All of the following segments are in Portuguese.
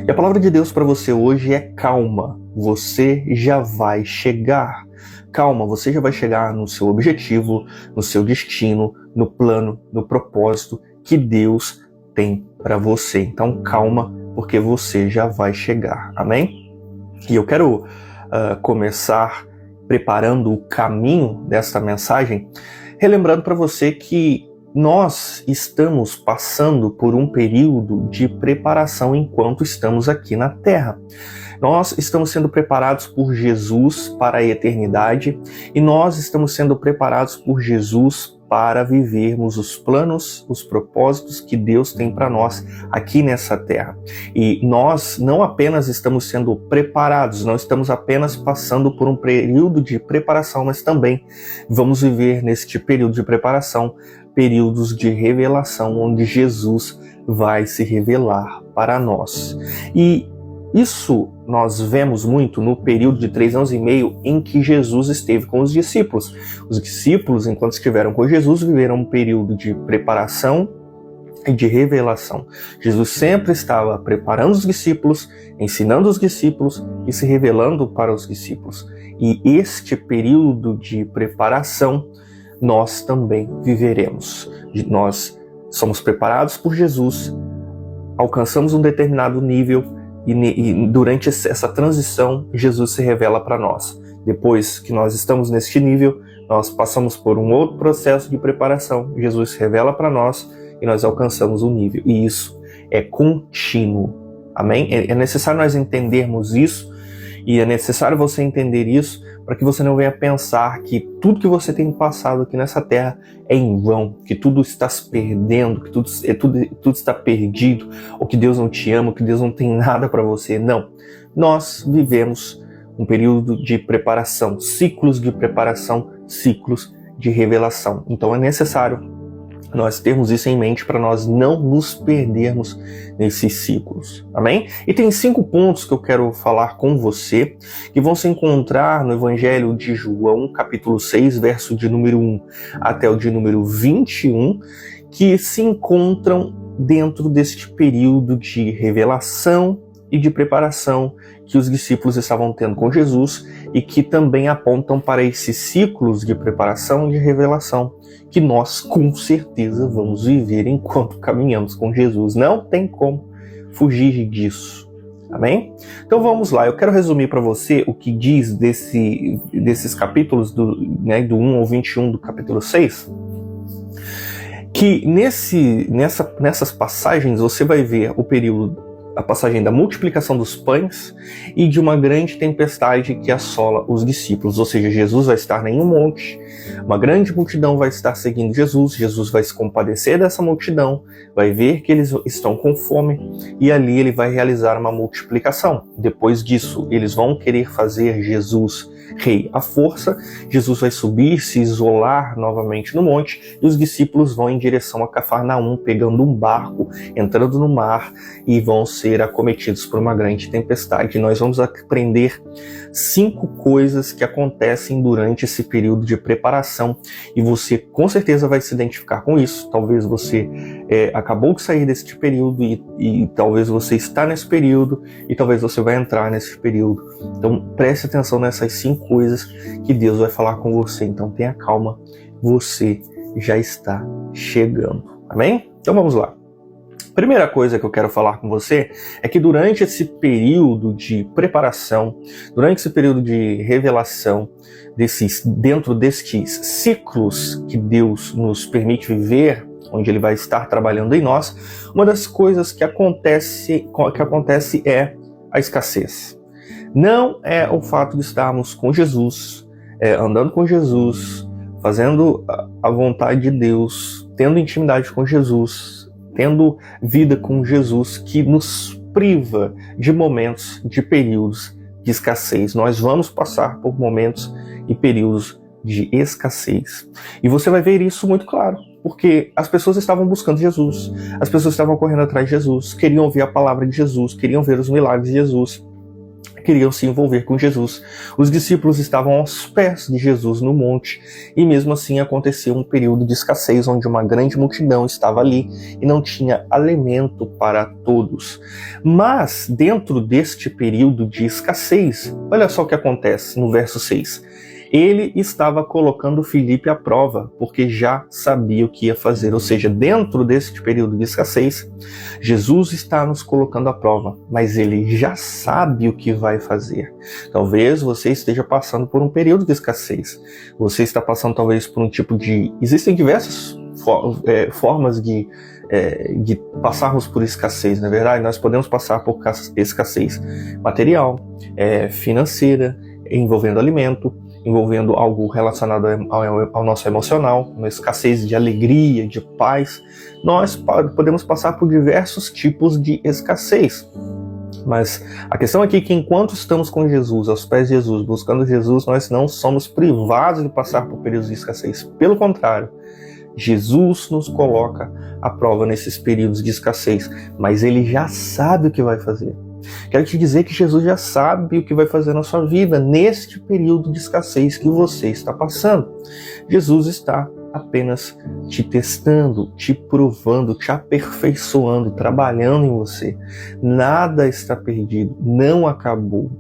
E a palavra de Deus para você hoje é calma, você já vai chegar. Calma, você já vai chegar no seu objetivo, no seu destino, no plano, no propósito que Deus tem para você. Então calma, porque você já vai chegar. Amém? E eu quero começar preparando o caminho desta mensagem, relembrando para você que nós estamos passando por um período de preparação enquanto estamos aqui na Terra. Nós estamos sendo preparados por Jesus para a eternidade e nós estamos sendo preparados por Jesus para vivermos os planos, os propósitos que Deus tem para nós aqui nessa terra. E nós não apenas estamos sendo preparados, não estamos apenas passando por um período de preparação, mas também vamos viver neste período de preparação períodos de revelação, onde Jesus vai se revelar para nós. E isso nós vemos muito no período de 3 anos e meio em que Jesus esteve com os discípulos. Os discípulos, enquanto estiveram com Jesus, viveram um período de preparação e de revelação. Jesus sempre estava preparando os discípulos, ensinando os discípulos e se revelando para os discípulos. E este período de preparação nós também viveremos. Nós somos preparados por Jesus, alcançamos um determinado nível e durante essa transição, Jesus se revela para nós. Depois que nós estamos neste nível, nós passamos por um outro processo de preparação. Jesus se revela para nós e nós alcançamos um nível. E isso é contínuo. Amém? É necessário nós entendermos isso e é necessário você entender isso para que você não venha pensar que tudo que você tem passado aqui nessa terra é em vão, que tudo está se perdendo, que tudo está perdido, ou que Deus não te ama, que Deus não tem nada para você. Não. Nós vivemos um período de preparação, ciclos de preparação, ciclos de revelação. Então é necessário nós termos isso em mente para nós não nos perdermos nesses ciclos. Amém? E tem 5 pontos que eu quero falar com você, que vão se encontrar no Evangelho de João, capítulo 6, verso de número 1 até o de número 21, que se encontram dentro deste período de revelação e de preparação que os discípulos estavam tendo com Jesus e que também apontam para esses ciclos de preparação e de revelação que nós com certeza vamos viver enquanto caminhamos com Jesus. Não tem como fugir disso. Amém? Então vamos lá, eu quero resumir para você o que diz desses capítulos do 1 ao 21 do capítulo 6, que nessas passagens você vai ver a passagem da multiplicação dos pães e de uma grande tempestade que assola os discípulos. Ou seja, Jesus vai estar em um monte, uma grande multidão vai estar seguindo Jesus, Jesus vai se compadecer dessa multidão, vai ver que eles estão com fome e ali ele vai realizar uma multiplicação. Depois disso, eles vão querer fazer Jesus rei à força, Jesus vai subir, se isolar novamente no monte e os discípulos vão em direção a Cafarnaum, pegando um barco, entrando no mar e vão ser acometidos por uma grande tempestade. Nós vamos aprender 5 coisas que acontecem durante esse período de preparação e você com certeza vai se identificar com isso. Talvez você acabou de sair desse período e talvez você está nesse período e talvez você vai entrar nesse período. Então preste atenção nessas 5 coisas que Deus vai falar com você. Então tenha calma, você já está chegando. Amém? Então vamos lá. Primeira coisa que eu quero falar com você é que durante esse período de preparação, durante esse período de revelação, dentro destes ciclos que Deus nos permite viver, onde Ele vai estar trabalhando em nós, uma das coisas que acontece é a escassez. Não é o fato de estarmos com Jesus, andando com Jesus, fazendo a vontade de Deus, tendo intimidade com Jesus, tendo vida com Jesus, que nos priva de momentos, de períodos de escassez. Nós vamos passar por momentos e períodos de escassez. E você vai ver isso muito claro, porque as pessoas estavam buscando Jesus, as pessoas estavam correndo atrás de Jesus, queriam ouvir a palavra de Jesus, queriam ver os milagres de Jesus. queriam se envolver com Jesus. Os discípulos estavam aos pés de Jesus no monte e mesmo assim acontecia um período de escassez onde uma grande multidão estava ali e não tinha alimento para todos. Mas dentro deste período de escassez, olha só o que acontece no verso 6. Ele estava colocando Filipe à prova, porque já sabia o que ia fazer. Ou seja, dentro deste período de escassez, Jesus está nos colocando à prova, mas ele já sabe o que vai fazer. Talvez você esteja passando por um período de escassez. Você está passando talvez por um tipo de... Existem diversas formas de passarmos por escassez, não é verdade? Nós podemos passar por escassez material, financeira, envolvendo alimento, envolvendo algo relacionado ao nosso emocional, uma escassez de alegria, de paz. Nós podemos passar por diversos tipos de escassez. Mas a questão aqui é que enquanto estamos com Jesus, aos pés de Jesus, buscando Jesus, nós não somos privados de passar por períodos de escassez. Pelo contrário, Jesus nos coloca à prova nesses períodos de escassez, mas ele já sabe o que vai fazer. Quero te dizer que Jesus já sabe o que vai fazer na sua vida neste período de escassez que você está passando. Jesus está apenas te testando, te provando, te aperfeiçoando, trabalhando em você. Nada está perdido, não acabou.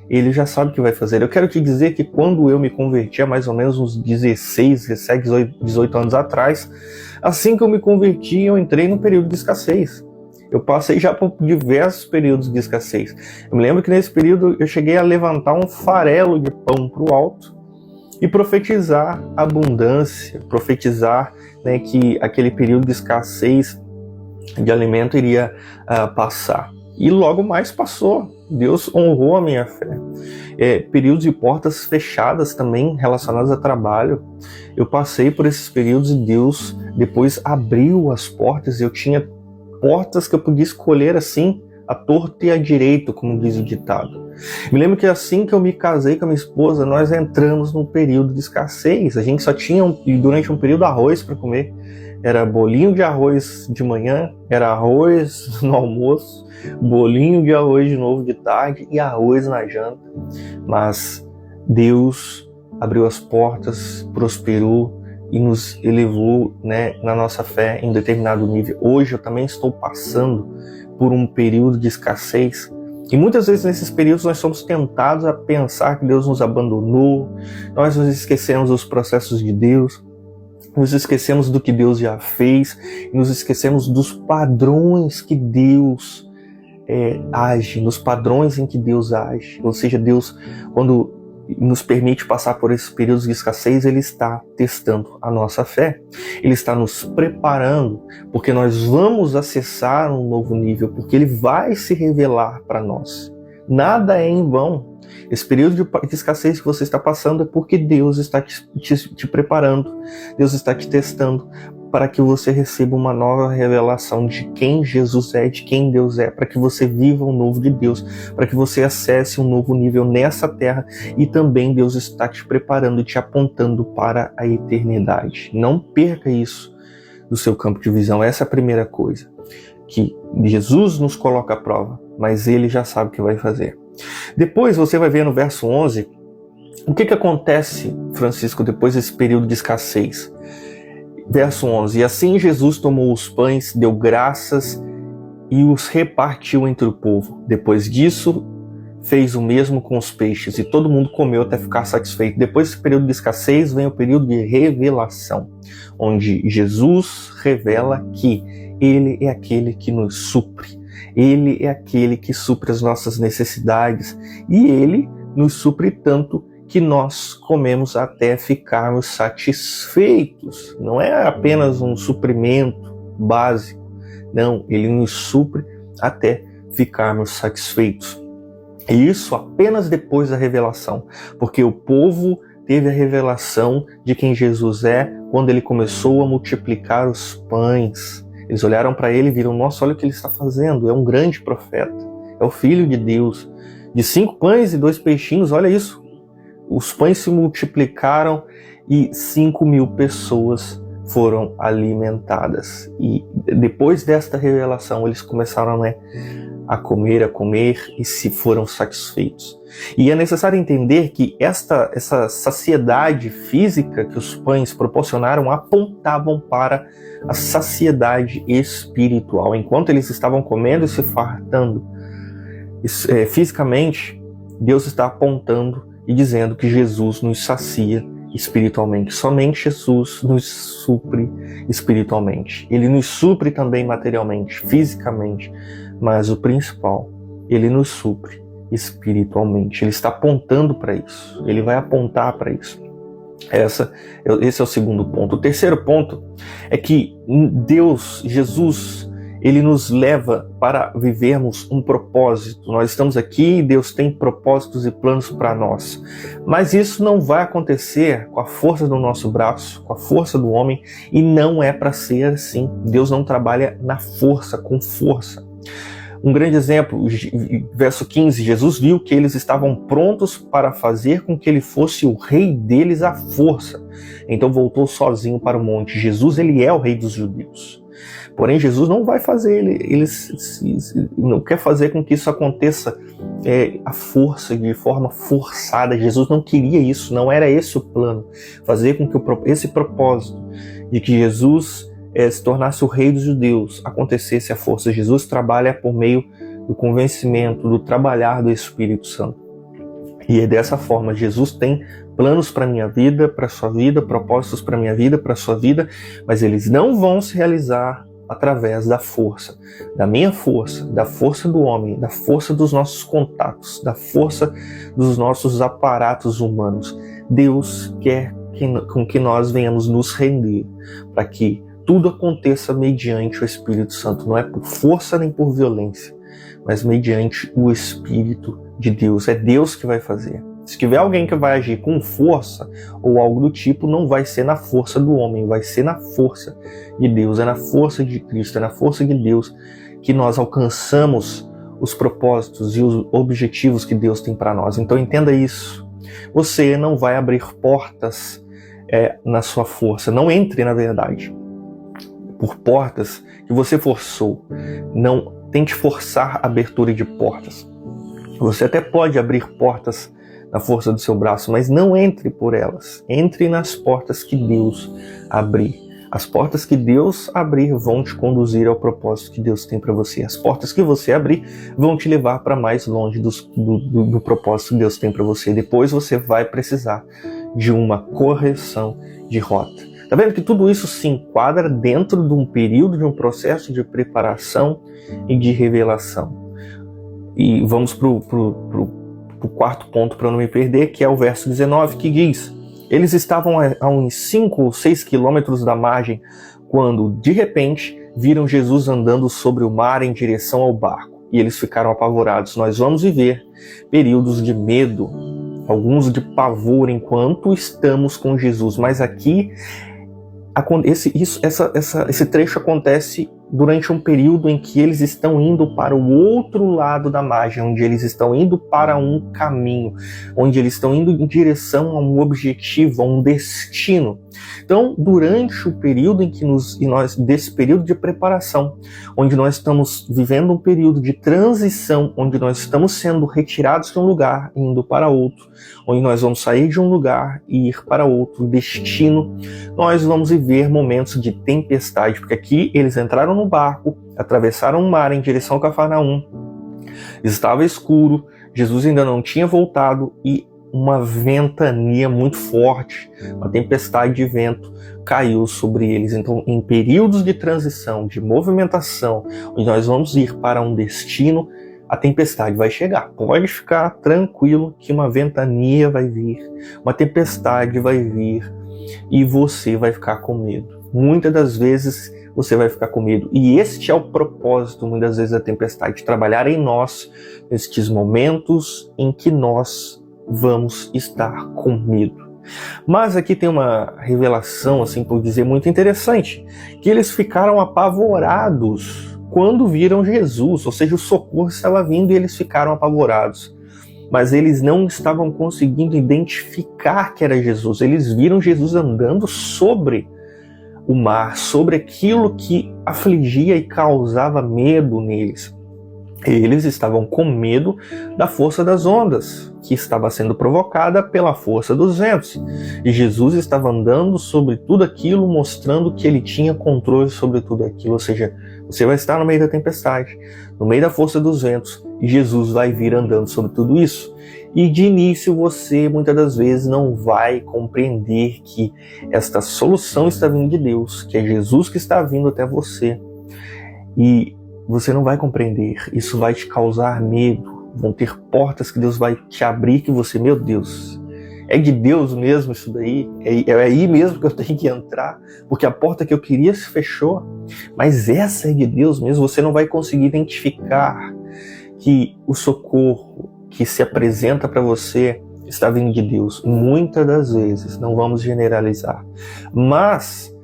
Ele já sabe o que vai fazer. Eu quero te dizer que quando eu me converti há mais ou menos uns 16, 17, 18 anos atrás, assim que eu me converti, eu entrei num período de escassez. Eu passei já por diversos períodos de escassez. Eu me lembro que nesse período eu cheguei a levantar um farelo de pão para o alto e profetizar abundância, profetizar, né, que aquele período de escassez de alimento iria passar. E logo mais passou. Deus honrou a minha fé. Períodos de portas fechadas também relacionados a trabalho. Eu passei por esses períodos e Deus depois abriu as portas. Eu tinha portas que eu podia escolher assim, à torta e à direita, como diz o ditado. Me lembro que assim que eu me casei com a minha esposa, nós entramos num período de escassez. A gente só tinha, durante um período, arroz para comer. Era bolinho de arroz de manhã, era arroz no almoço, bolinho de arroz de novo de tarde e arroz na janta. Mas Deus abriu as portas, prosperou e nos elevou, né, na nossa fé em determinado nível. Hoje eu também estou passando por um período de escassez e muitas vezes nesses períodos nós somos tentados a pensar que Deus nos abandonou, nós nos esquecemos dos processos de Deus, nos esquecemos do que Deus já fez, nos esquecemos dos padrões que Deus age, nos padrões em que Deus age. Ou seja, Deus, quando nos permite passar por esses períodos de escassez, Ele está testando a nossa fé. Ele está nos preparando, porque nós vamos acessar um novo nível, porque Ele vai se revelar para nós. Nada é em vão. Esse período de escassez que você está passando é porque Deus está te preparando, Deus está te testando, para que você receba uma nova revelação de quem Jesus é, de quem Deus é, para que você viva o novo de Deus, para que você acesse um novo nível nessa terra, e também Deus está te preparando e te apontando para a eternidade. Não perca isso do seu campo de visão. Essa é a primeira coisa, que Jesus nos coloca à prova, mas Ele já sabe o que vai fazer. Depois você vai ver no verso 11, o que acontece, Francisco, depois desse período de escassez. Verso 11, e assim Jesus tomou os pães, deu graças e os repartiu entre o povo. Depois disso, fez o mesmo com os peixes e todo mundo comeu até ficar satisfeito. Depois desse período de escassez vem o período de revelação, onde Jesus revela que Ele é aquele que nos supre. Ele é aquele que supre as nossas necessidades e Ele nos supre tanto que nós comemos até ficarmos satisfeitos. Não é apenas um suprimento básico. Não, Ele nos supre até ficarmos satisfeitos. E isso apenas depois da revelação. Porque o povo teve a revelação de quem Jesus é quando Ele começou a multiplicar os pães. Eles olharam para Ele e viram, nossa, olha o que Ele está fazendo. É um grande profeta. É o Filho de Deus. De 5 pães e 2 peixinhos, olha isso. Os pães se multiplicaram e 5.000 pessoas foram alimentadas. E depois desta revelação, eles começaram a comer, e se foram satisfeitos. E é necessário entender que essa saciedade física que os pães proporcionaram apontavam para a saciedade espiritual. Enquanto eles estavam comendo e se fartando fisicamente, Deus está apontando e dizendo que Jesus nos sacia espiritualmente. Somente Jesus nos supre espiritualmente. Ele nos supre também materialmente, fisicamente, mas o principal, ele nos supre espiritualmente. Ele está apontando para isso. Ele vai apontar para isso. Esse é o segundo ponto. O terceiro ponto é que Deus, Jesus, ele nos leva para vivermos um propósito. Nós estamos aqui e Deus tem propósitos e planos para nós. Mas isso não vai acontecer com a força do nosso braço, com a força do homem, e não é para ser assim. Deus não trabalha na força, com força. Um grande exemplo, verso 15, Jesus viu que eles estavam prontos para fazer com que ele fosse o rei deles à força. Então voltou sozinho para o monte. Jesus, ele é o rei dos judeus. Porém, Jesus não vai fazer, ele não quer fazer com que isso aconteça à força, de forma forçada. Jesus não queria isso, não era esse o plano. Fazer com que esse propósito de que Jesus se tornasse o rei dos judeus acontecesse à força. Jesus trabalha por meio do convencimento, do trabalhar do Espírito Santo. E é dessa forma, Jesus tem planos para a minha vida, para a sua vida, propósitos para a minha vida, para a sua vida, mas eles não vão se realizar através da força, da minha força, da força do homem, da força dos nossos contatos, da força dos nossos aparatos humanos. Deus quer com que nós venhamos nos render para que tudo aconteça mediante o Espírito Santo. Não é por força nem por violência, mas mediante o Espírito de Deus. É Deus que vai fazer. Se tiver alguém que vai agir com força ou algo do tipo, não vai ser na força do homem, vai ser na força de Deus, é na força de Cristo, é na força de Deus que nós alcançamos os propósitos e os objetivos que Deus tem para nós. Então entenda isso. Você não vai abrir portas na sua força. Não entre, na verdade, por portas que você forçou. Não tente forçar a abertura de portas. Você até pode abrir portas na força do seu braço, mas não entre por elas. Entre nas portas que Deus abrir. As portas que Deus abrir vão te conduzir ao propósito que Deus tem para você. As portas que você abrir vão te levar para mais longe do propósito que Deus tem para você. Depois você vai precisar de uma correção de rota. Tá vendo que tudo isso se enquadra dentro de um período, de um processo de preparação e de revelação. E vamos para o quarto ponto para eu não me perder, que é o verso 19, que diz: eles estavam a uns 5 ou 6 quilômetros da margem, quando, de repente, viram Jesus andando sobre o mar em direção ao barco. E eles ficaram apavorados. Nós vamos viver períodos de medo, alguns de pavor, enquanto estamos com Jesus. Mas aqui, esse trecho acontece durante um período em que eles estão indo para o outro lado da margem, onde eles estão indo para um caminho, onde eles estão indo em direção a um objetivo, a um destino. Então, durante o período em que desse período de preparação, onde nós estamos vivendo um período de transição, onde nós estamos sendo retirados de um lugar e indo para outro, onde nós vamos sair de um lugar e ir para outro destino, nós vamos viver momentos de tempestade, porque aqui eles entraram no barco, atravessaram o mar em direção a Cafarnaum, estava escuro, Jesus ainda não tinha voltado e uma ventania muito forte, uma tempestade de vento caiu sobre eles. Então, em períodos de transição, de movimentação, onde nós vamos ir para um destino, a tempestade vai chegar. Pode ficar tranquilo que uma ventania vai vir, uma tempestade vai vir e você vai ficar com medo. Muitas das vezes você vai ficar com medo. E este é o propósito, muitas vezes, da tempestade, trabalhar em nós nestes momentos em que nós vamos estar com medo. Mas aqui tem uma revelação, assim por dizer, muito interessante, que eles ficaram apavorados quando viram Jesus, ou seja, o socorro estava vindo e eles ficaram apavorados. Mas eles não estavam conseguindo identificar que era Jesus. Eles viram Jesus andando sobre o mar, sobre aquilo que afligia e causava medo neles. Eles estavam com medo da força das ondas, que estava sendo provocada pela força dos ventos. E Jesus estava andando sobre tudo aquilo, mostrando que ele tinha controle sobre tudo aquilo. Ou seja, você vai estar no meio da tempestade, no meio da força dos ventos, e Jesus vai vir andando sobre tudo isso. E de início você, muitas das vezes, não vai compreender que esta solução está vindo de Deus, que é Jesus que está vindo até você. E você não vai compreender, isso vai te causar medo, vão ter portas que Deus vai te abrir que você, meu Deus, é de Deus mesmo isso daí? É aí mesmo que eu tenho que entrar? Porque a porta que eu queria se fechou, mas essa é de Deus mesmo. Você não vai conseguir identificar que o socorro que se apresenta para você está vindo de Deus. Muitas das vezes, não vamos generalizar, mas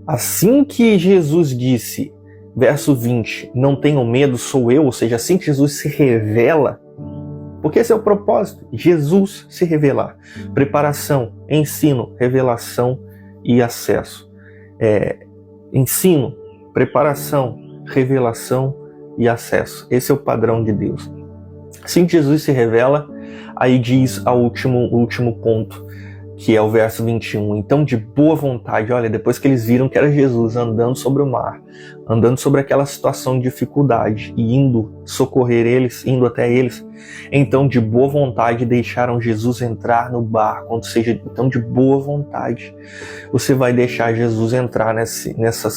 assim que Jesus disse, verso 20, não tenham medo, sou eu, ou seja, assim que Jesus se revela, porque esse é o propósito, Jesus se revelar. Preparação, ensino, revelação e acesso. Ensino, preparação, revelação e acesso. Esse é o padrão de Deus. Assim que Jesus se revela, aí diz o último ponto, que é o verso 21. Então, de boa vontade, olha, depois que eles viram que era Jesus andando sobre o mar, andando sobre aquela situação de dificuldade e indo socorrer eles, indo até eles, então de boa vontade deixaram Jesus entrar no barco. Ou seja, então de boa vontade você vai deixar Jesus entrar nessa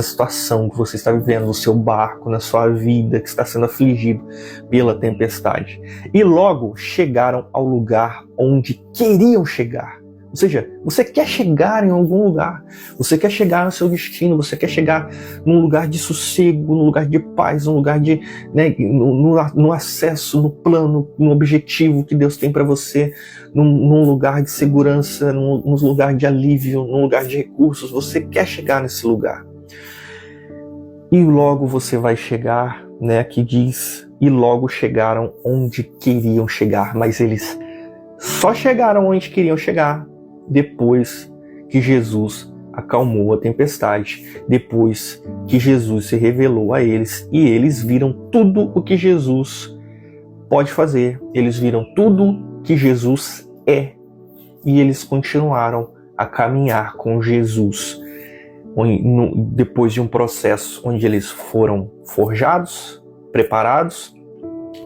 situação que você está vivendo, no seu barco, na sua vida, que está sendo afligido pela tempestade. E logo chegaram ao lugar onde queriam chegar. Ou seja, você quer chegar em algum lugar, você quer chegar no seu destino, você quer chegar num lugar de sossego, num lugar de paz, num lugar de, no acesso, no plano, no objetivo que Deus tem para você, num lugar de segurança, num lugar de alívio, num lugar de recursos. Você quer chegar nesse lugar. E logo você vai chegar, aqui diz, e logo chegaram onde queriam chegar, mas eles só chegaram onde queriam chegar depois que Jesus acalmou a tempestade, depois que Jesus se revelou a eles e eles viram tudo o que Jesus pode fazer, eles viram tudo que Jesus é e eles continuaram a caminhar com Jesus. Depois de um processo onde eles foram forjados, preparados,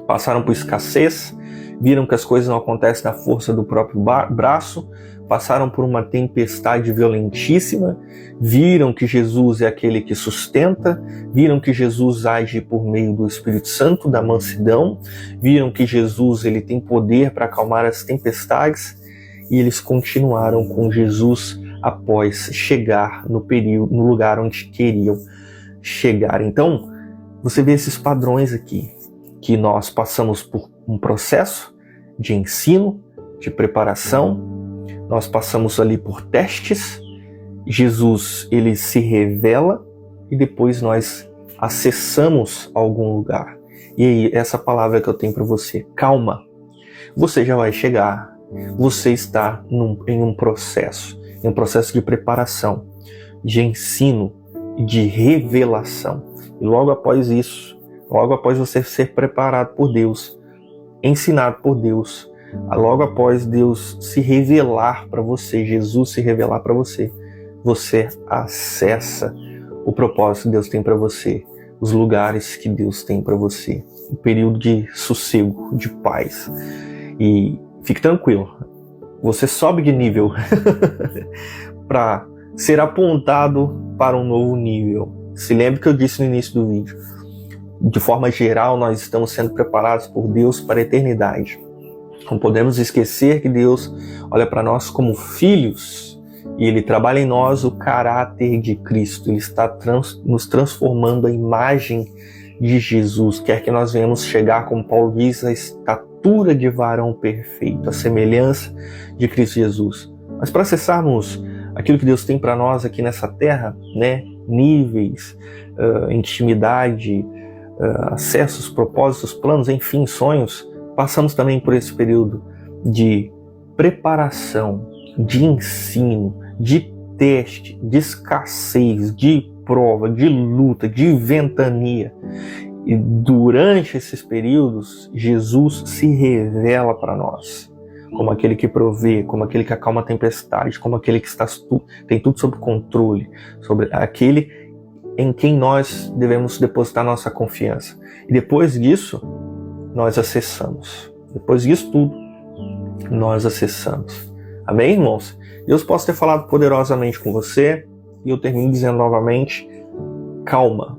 passaram por escassez, viram que as coisas não acontecem na força do próprio braço, passaram por uma tempestade violentíssima, viram que Jesus é aquele que sustenta, viram que Jesus age por meio do Espírito Santo, da mansidão, viram que Jesus ele tem poder para acalmar as tempestades, e eles continuaram com Jesus após chegar no lugar onde queriam chegar. Então, você vê esses padrões aqui, que nós passamos por um processo de ensino, de preparação, nós passamos ali por testes, Jesus ele se revela e depois nós acessamos algum lugar. E aí, essa palavra que eu tenho para você, calma, você já vai chegar, você está em um processo de preparação, de ensino, de revelação. E logo após isso, logo após você ser preparado por Deus, ensinado por Deus, logo após Deus se revelar para você, Jesus se revelar para você, você acessa o propósito que Deus tem para você, os lugares que Deus tem para você, um período de sossego, de paz. E fique tranquilo, você sobe de nível para ser apontado para um novo nível. Se lembre que eu disse no início do vídeo, de forma geral nós estamos sendo preparados por Deus para a eternidade. Não podemos esquecer que Deus olha para nós como filhos e Ele trabalha em nós o caráter de Cristo. Ele está nos transformando a imagem de Jesus. Quer que nós venhamos chegar, como Paulo diz, à estatura de varão perfeito, a semelhança de Cristo Jesus. Mas para acessarmos aquilo que Deus tem para nós aqui nessa terra, níveis, intimidade, acessos, propósitos, planos, enfim, sonhos, passamos também por esse período de preparação, de ensino, de teste, de escassez, de prova, de luta, de ventania. E durante esses períodos, Jesus se revela para nós como aquele que provê, como aquele que acalma a tempestade, como aquele que tem tudo sob controle, sobre aquele em quem nós devemos depositar nossa confiança. E depois disso, nós acessamos. Depois disso tudo, nós acessamos. Amém, irmãos? Deus possa ter falado poderosamente com você, e eu termino dizendo novamente, calma,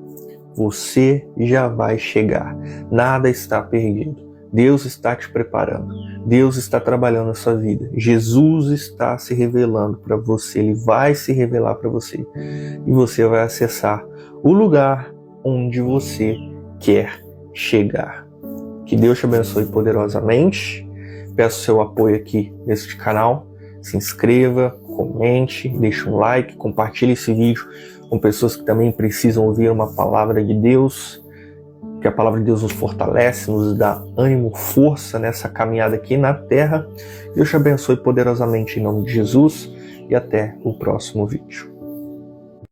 você já vai chegar. Nada está perdido. Deus está te preparando. Deus está trabalhando na sua vida. Jesus está se revelando para você. Ele vai se revelar para você. E você vai acessar o lugar onde você quer chegar. Que Deus te abençoe poderosamente. Peço seu apoio aqui neste canal. Se inscreva, comente, deixe um like, compartilhe esse vídeo com pessoas que também precisam ouvir uma palavra de Deus. Que a palavra de Deus nos fortalece, nos dá ânimo, força nessa caminhada aqui na terra. Deus te abençoe poderosamente em nome de Jesus e até o próximo vídeo.